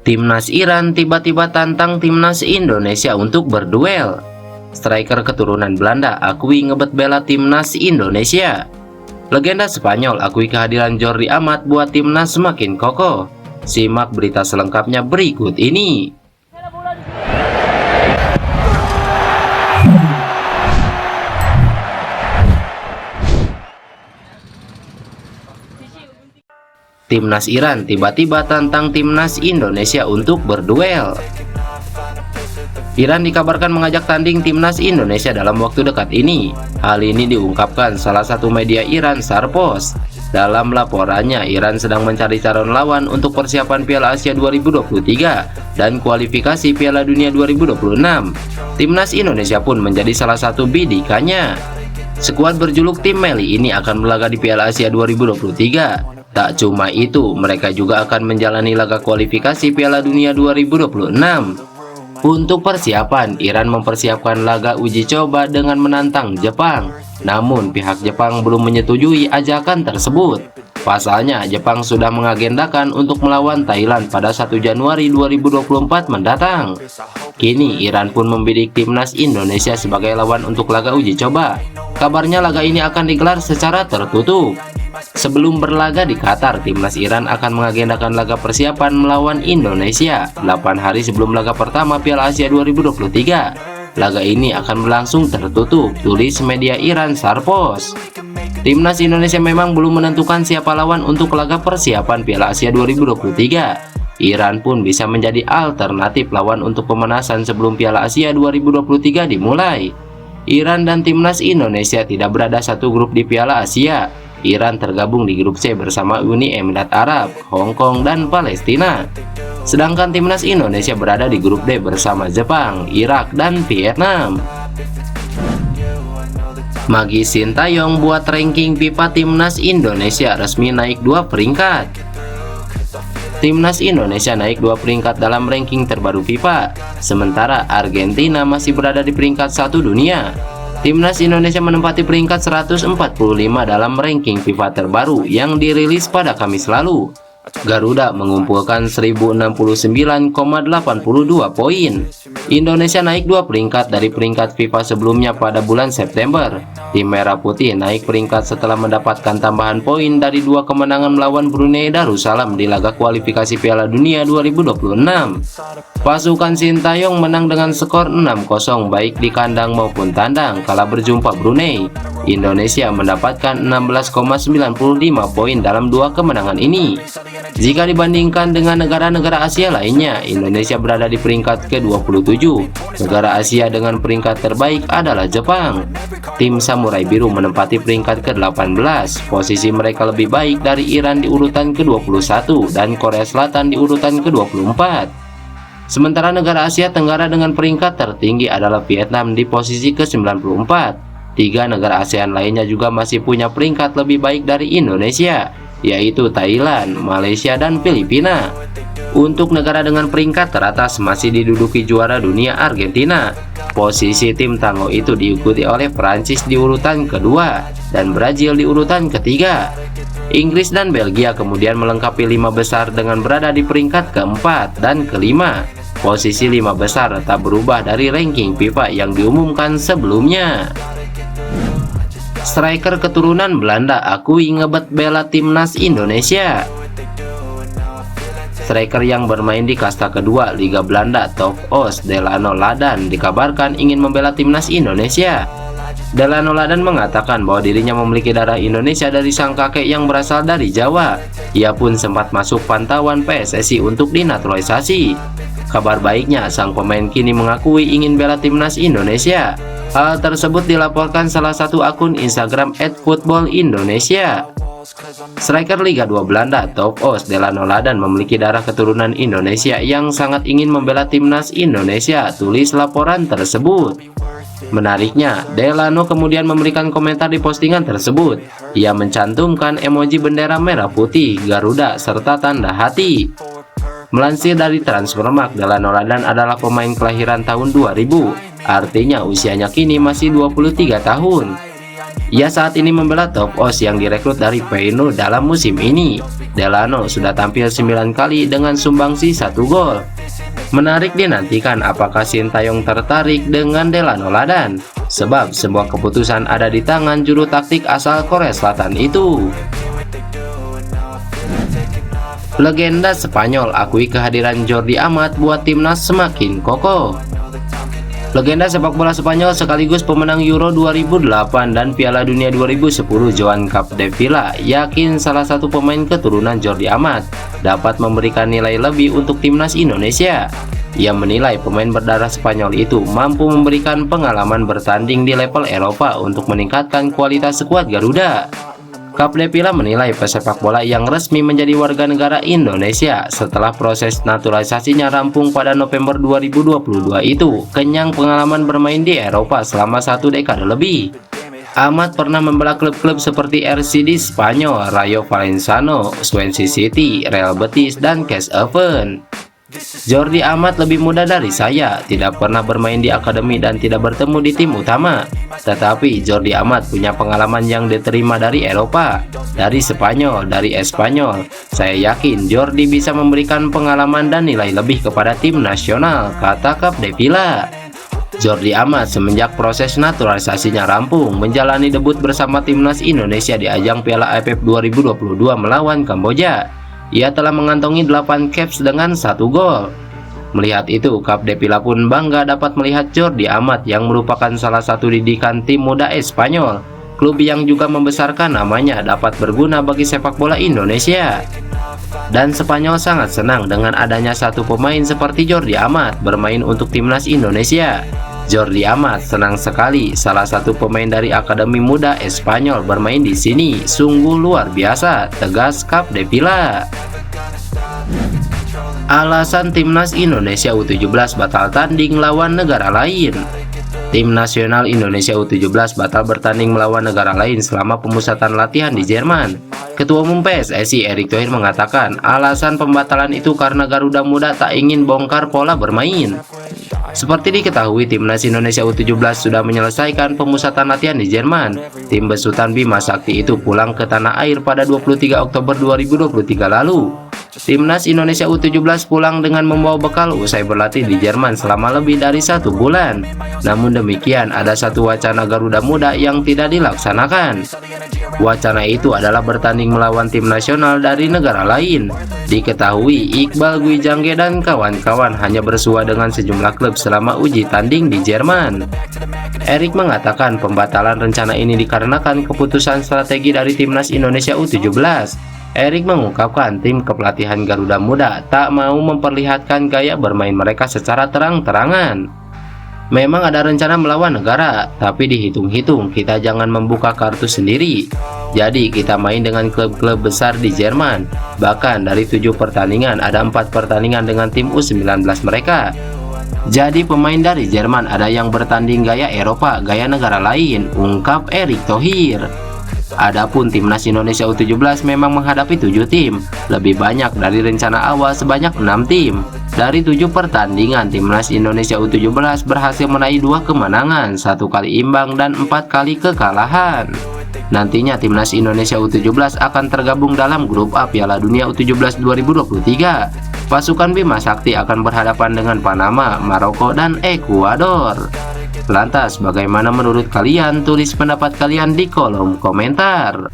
Timnas Iran tiba-tiba tantang timnas Indonesia untuk berduel. Striker keturunan Belanda akui ngebet bela timnas Indonesia. Legenda Spanyol akui kehadiran Jordi Amat buat timnas semakin kokoh. Simak berita selengkapnya berikut ini. Timnas Iran tiba-tiba tantang timnas Indonesia untuk berduel. Iran dikabarkan mengajak tanding timnas Indonesia dalam waktu dekat ini. Hal ini diungkapkan salah satu media Iran, Sarpos. Dalam laporannya, Iran sedang mencari calon lawan untuk persiapan Piala Asia 2023 dan kualifikasi Piala Dunia 2026. Timnas Indonesia pun menjadi salah satu bidikannya. Skuad berjuluk Tim Meli ini akan berlaga di Piala Asia 2023. Tak cuma itu, mereka juga akan menjalani laga kualifikasi Piala Dunia 2026. Untuk persiapan, Iran mempersiapkan laga uji coba dengan menantang Jepang. Namun, pihak Jepang belum menyetujui ajakan tersebut. Pasalnya, Jepang sudah mengagendakan untuk melawan Thailand pada 1 Januari 2024 mendatang. Kini, Iran pun membidik timnas Indonesia sebagai lawan untuk laga uji coba. Kabarnya laga ini akan digelar secara tertutup. Sebelum berlaga di Qatar, timnas Iran akan mengagendakan laga persiapan melawan Indonesia 8 hari sebelum laga pertama Piala Asia 2023. Laga ini akan berlangsung tertutup, tulis media Iran, Sarpos. Timnas Indonesia memang belum menentukan siapa lawan untuk laga persiapan Piala Asia 2023. Iran pun bisa menjadi alternatif lawan untuk pemanasan sebelum Piala Asia 2023 dimulai. Iran dan timnas Indonesia tidak berada satu grup di Piala Asia. Iran tergabung di grup C bersama Uni Emirat Arab, Hong Kong, dan Palestina. Sedangkan timnas Indonesia berada di grup D bersama Jepang, Irak, dan Vietnam. Maggie Sintayong buat ranking FIFA timnas Indonesia resmi naik 2 peringkat. Timnas Indonesia naik 2 peringkat dalam ranking terbaru FIFA, sementara Argentina masih berada di peringkat 1 dunia. Timnas Indonesia menempati peringkat 145 dalam ranking FIFA terbaru yang dirilis pada Kamis lalu. Garuda mengumpulkan 1069,82 poin. Indonesia naik 2 peringkat dari peringkat FIFA sebelumnya pada bulan September. Tim Merah Putih naik peringkat setelah mendapatkan tambahan poin dari 2 kemenangan melawan Brunei Darussalam di laga kualifikasi Piala Dunia 2026. Pasukan Sintayong menang dengan skor 6-0 baik di kandang maupun tandang kala berjumpa Brunei. Indonesia mendapatkan 16,95 poin dalam 2 kemenangan ini. Jika dibandingkan dengan negara-negara Asia lainnya, Indonesia berada di peringkat ke-27. Negara Asia dengan peringkat terbaik adalah Jepang. Tim Samurai Biru menempati peringkat ke-18. Posisi mereka lebih baik dari Iran di urutan ke-21 dan Korea Selatan di urutan ke-24. Sementara negara Asia Tenggara dengan peringkat tertinggi adalah Vietnam di posisi ke-94. 3 negara ASEAN lainnya juga masih punya peringkat lebih baik dari Indonesia, yaitu Thailand, Malaysia, dan Filipina. Untuk negara dengan peringkat teratas masih diduduki juara dunia Argentina. Posisi tim tangguh itu diikuti oleh Prancis di urutan kedua dan Brazil di urutan ketiga. Inggris dan Belgia kemudian melengkapi 5 besar dengan berada di peringkat keempat dan kelima. Posisi 5 besar tak berubah dari ranking FIFA yang diumumkan sebelumnya. Striker keturunan Belanda akui ngebet bela timnas Indonesia. Striker yang bermain di kasta kedua Liga Belanda Top Os, Delano Ladan, dikabarkan ingin membela timnas Indonesia. Delano Ladan mengatakan bahwa dirinya memiliki darah Indonesia dari sang kakek yang berasal dari Jawa. Ia pun sempat masuk pantauan PSSI untuk dinaturalisasi. Kabar baiknya, sang pemain kini mengakui ingin bela timnas Indonesia. Hal tersebut dilaporkan salah satu akun Instagram @footballindonesia. Striker Liga 2 Belanda Top Os, Delano Ladan memiliki darah keturunan Indonesia yang sangat ingin membela timnas Indonesia, tulis laporan tersebut. Menariknya, Delano kemudian memberikan komentar di postingan tersebut. Ia mencantumkan emoji bendera merah putih, Garuda, serta tanda hati. Melansir dari Transfermarkt, Delano Ladan adalah pemain kelahiran tahun 2000, artinya usianya kini masih 23 tahun. Ia saat ini membela Top Os yang direkrut dari Feyenoord dalam musim ini. Delano sudah tampil 9 kali dengan sumbangsi 1 gol. Menarik dinantikan apakah Sintayong tertarik dengan Delano Ladan, sebab semua keputusan ada di tangan juru taktik asal Korea Selatan itu. Legenda Spanyol akui kehadiran Jordi Amat buat timnas semakin kokoh. Legenda sepak bola Spanyol sekaligus pemenang Euro 2008 dan Piala Dunia 2010 Joan Capdevila yakin salah satu pemain keturunan Jordi Amat dapat memberikan nilai lebih untuk timnas Indonesia. Ia menilai pemain berdarah Spanyol itu mampu memberikan pengalaman bertanding di level Eropa untuk meningkatkan kualitas skuad Garuda. Capdevila menilai pesepak bola yang resmi menjadi warga negara Indonesia setelah proses naturalisasinya rampung pada November 2022 itu kenyang pengalaman bermain di Eropa selama 1 dekade lebih. Amat pernah membela klub-klub seperti RCD Spanyol, Rayo Vallecano, Swansea City, Real Betis, dan Cas Even. Jordi Amat lebih muda dari saya, tidak pernah bermain di akademi dan tidak bertemu di tim utama. Tetapi Jordi Amat punya pengalaman yang diterima dari Eropa, dari Spanyol, dari Espanyol. Saya yakin Jordi bisa memberikan pengalaman dan nilai lebih kepada tim nasional, kata Capdevila. Jordi Amat semenjak proses naturalisasinya rampung menjalani debut bersama timnas Indonesia di ajang Piala AFF 2022 melawan Kamboja. Ia telah mengantongi 8 caps dengan 1 gol. Melihat itu, Capdevila pun bangga dapat melihat Jordi Amat yang merupakan salah satu didikan tim muda Espanyol, klub yang juga membesarkan namanya dapat berguna bagi sepak bola Indonesia. Dan Spanyol sangat senang dengan adanya satu pemain seperti Jordi Amat bermain untuk timnas Indonesia. Jordi Amat senang sekali salah satu pemain dari Akademi Muda Espanyol bermain di sini, sungguh luar biasa, tegas Capdevila. Alasan timnas Indonesia U17 batal tanding lawan negara lain. Tim nasional Indonesia U17 batal bertanding melawan negara lain selama pemusatan latihan di Jerman. Ketua Umum PSSI Erick Thohir mengatakan alasan pembatalan itu karena Garuda Muda tak ingin bongkar pola bermain. Seperti diketahui, timnas Indonesia U17 sudah menyelesaikan pemusatan latihan di Jerman. Tim besutan Bima Sakti itu pulang ke tanah air pada 23 Oktober 2023 lalu. Timnas Indonesia U17 pulang dengan membawa bekal usai berlatih di Jerman selama lebih dari 1 bulan. Namun demikian, ada satu wacana Garuda Muda yang tidak dilaksanakan. Wacana itu adalah bertanding melawan tim nasional dari negara lain. Diketahui Iqbal Gwijangge dan kawan-kawan hanya bersua dengan sejumlah klub selama uji tanding di Jerman. Erick mengatakan pembatalan rencana ini dikarenakan keputusan strategi dari timnas Indonesia U17. Erick mengungkapkan tim kepelatihan Garuda Muda tak mau memperlihatkan gaya bermain mereka secara terang-terangan. Memang ada rencana melawan negara, tapi dihitung-hitung kita jangan membuka kartu sendiri. Jadi kita main dengan klub-klub besar di Jerman. Bahkan dari 7 pertandingan ada 4 pertandingan dengan tim U19 mereka. Jadi pemain dari Jerman ada yang bertanding gaya Eropa, gaya negara lain, ungkap Erick Thohir. Adapun timnas Indonesia U17 memang menghadapi 7 tim, lebih banyak dari rencana awal sebanyak 6 tim. Dari 7 pertandingan, timnas Indonesia U17 berhasil meraih 2 kemenangan, 1 kali imbang dan 4 kali kekalahan. Nantinya timnas Indonesia U17 akan tergabung dalam grup A Piala Dunia U17 2023. Pasukan Bima Sakti akan berhadapan dengan Panama, Maroko, dan Ekuador. Lantas bagaimana menurut kalian? Tulis pendapat kalian di kolom komentar.